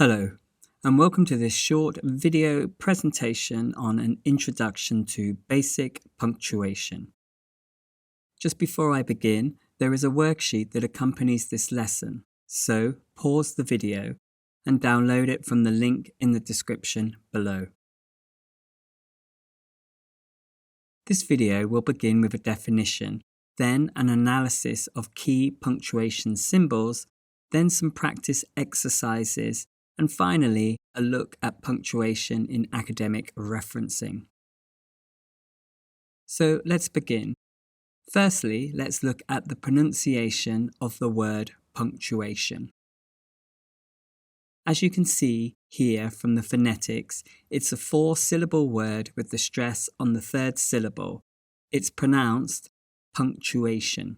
Hello, and welcome to this short video presentation on an introduction to basic punctuation. Just before I begin, there is a worksheet that accompanies this lesson, so pause the video and download it from the link in the description below. This video will begin with a definition, then an analysis of key punctuation symbols, then some practice exercises, and finally, a look at punctuation in academic referencing. So let's begin. Firstly, let's look at the pronunciation of the word punctuation. As you can see here from the phonetics, it's a 4-syllable word with the stress on the third syllable. It's pronounced punctuation.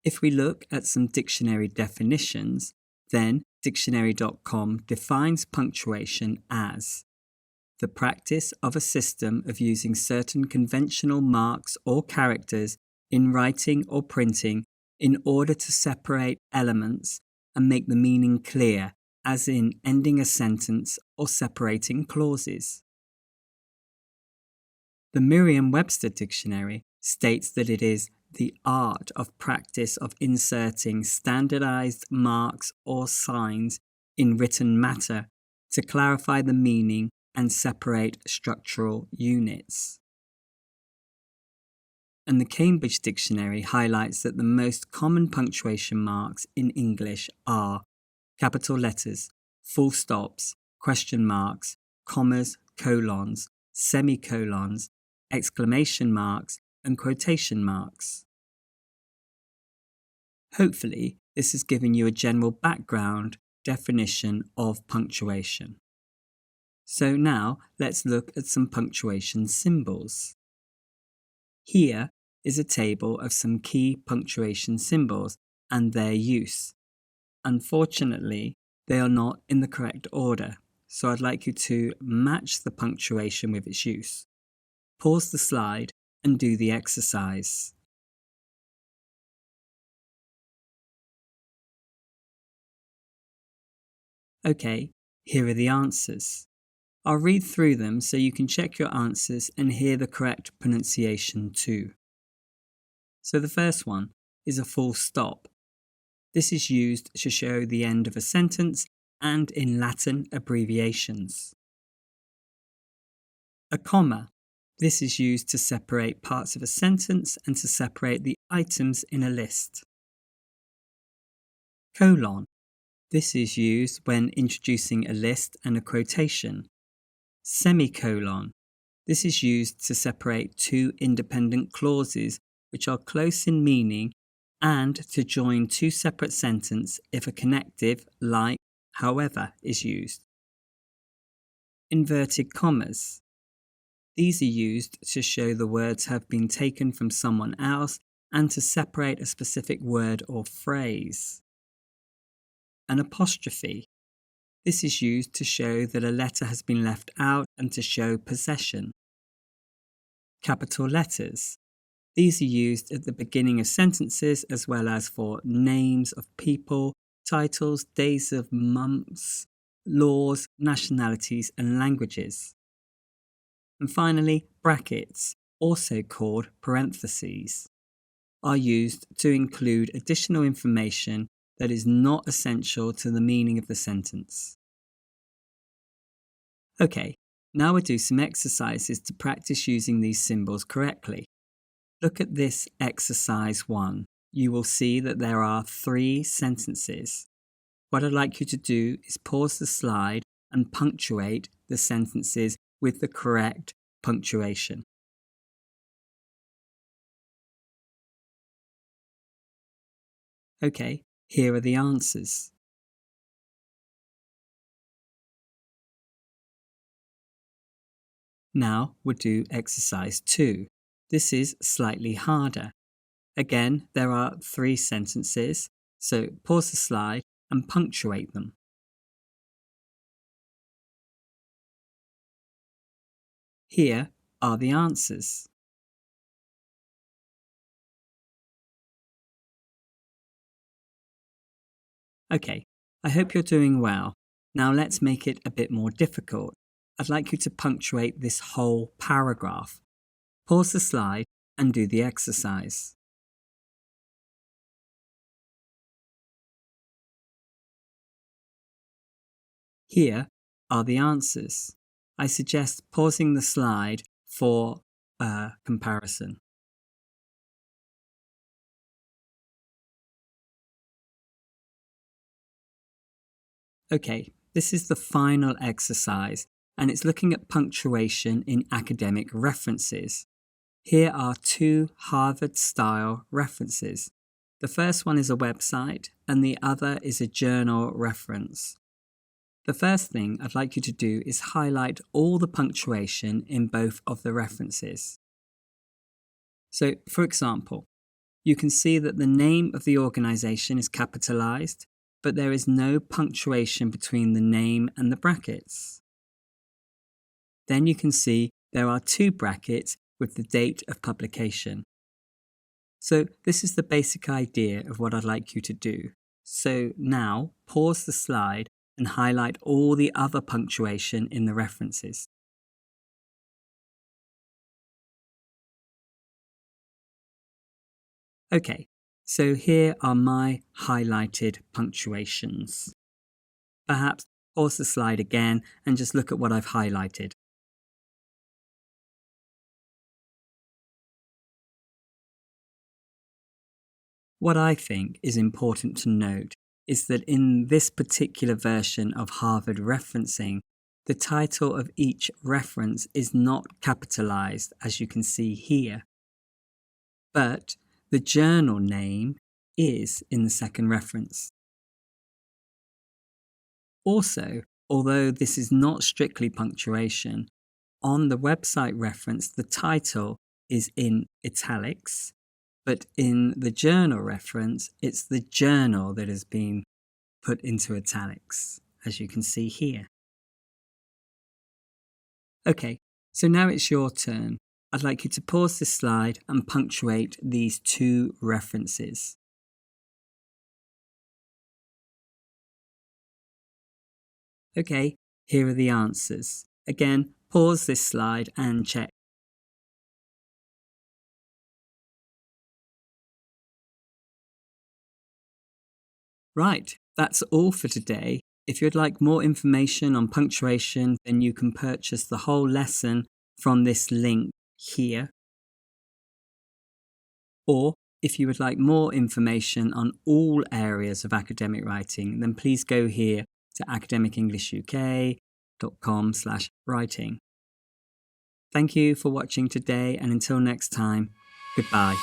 If we look at some dictionary definitions, then dictionary.com defines punctuation as the practice of a system of using certain conventional marks or characters in writing or printing in order to separate elements and make the meaning clear, as in ending a sentence or separating clauses. The Merriam-Webster dictionary states that it is the art of practice of inserting standardized marks or signs in written matter to clarify the meaning and separate structural units. And the Cambridge Dictionary highlights that the most common punctuation marks in English are capital letters, full stops, question marks, commas, colons, semicolons, exclamation marks, and quotation marks. Hopefully, this has given you a general background definition of punctuation. So now let's look at some punctuation symbols. Here is a table of some key punctuation symbols and their use. Unfortunately, they are not in the correct order, so I'd like you to match the punctuation with its use. Pause the slide and do the exercise. Okay, here are the answers. I'll read through them so you can check your answers and hear the correct pronunciation too. So the first one is a full stop. This is used to show the end of a sentence and in Latin abbreviations. A comma. This is used to separate parts of a sentence and to separate the items in a list. Colon. This is used when introducing a list and a quotation. Semicolon. This is used to separate two independent clauses which are close in meaning and to join two separate sentences if a connective like however is used. Inverted commas. These are used to show the words have been taken from someone else and to separate a specific word or phrase. An apostrophe. This is used to show that a letter has been left out and to show possession. Capital letters. These are used at the beginning of sentences as well as for names of people, titles, days of months, laws, nationalities, and languages. And finally, brackets, also called parentheses, are used to include additional information that is not essential to the meaning of the sentence. Okay, now we'll do some exercises to practice using these symbols correctly. Look at this exercise 1. You will see that there are 3 sentences. What I'd like you to do is pause the slide and punctuate the sentences with the correct punctuation. Okay, here are the answers. Now we'll do exercise 2. This is slightly harder. Again, there are 3 sentences, so pause the slide and punctuate them. Here are the answers. Okay, I hope you're doing well. Now let's make it a bit more difficult. I'd like you to punctuate this whole paragraph. Pause the slide and do the exercise. Here are the answers. I suggest pausing the slide for a comparison. Okay, this is the final exercise, and it's looking at punctuation in academic references. Here are two Harvard-style references. The first one is a website, and the other is a journal reference. The first thing I'd like you to do is highlight all the punctuation in both of the references. So, for example, you can see that the name of the organization is capitalized, but there is no punctuation between the name and the brackets. Then you can see there are two brackets with the date of publication. So this is the basic idea of what I'd like you to do. So now pause the slide and highlight all the other punctuation in the references. Okay, so here are my highlighted punctuations. Perhaps pause the slide again and just look at what I've highlighted. What I think is important to note is that in this particular version of Harvard referencing, the title of each reference is not capitalized, as you can see here, but the journal name is in the second reference. Also, although this is not strictly punctuation, on the website reference, the title is in italics, but in the journal reference, it's the journal that has been put into italics, as you can see here. Okay, so now it's your turn. I'd like you to pause this slide and punctuate these two references. Okay, here are the answers. Again, pause this slide and check. Right, that's all for today. If you'd like more information on punctuation, then you can purchase the whole lesson from this link here. Or if you would like more information on all areas of academic writing, then please go here to academicenglishuk.com/writing. Thank you for watching today, and until next time, goodbye.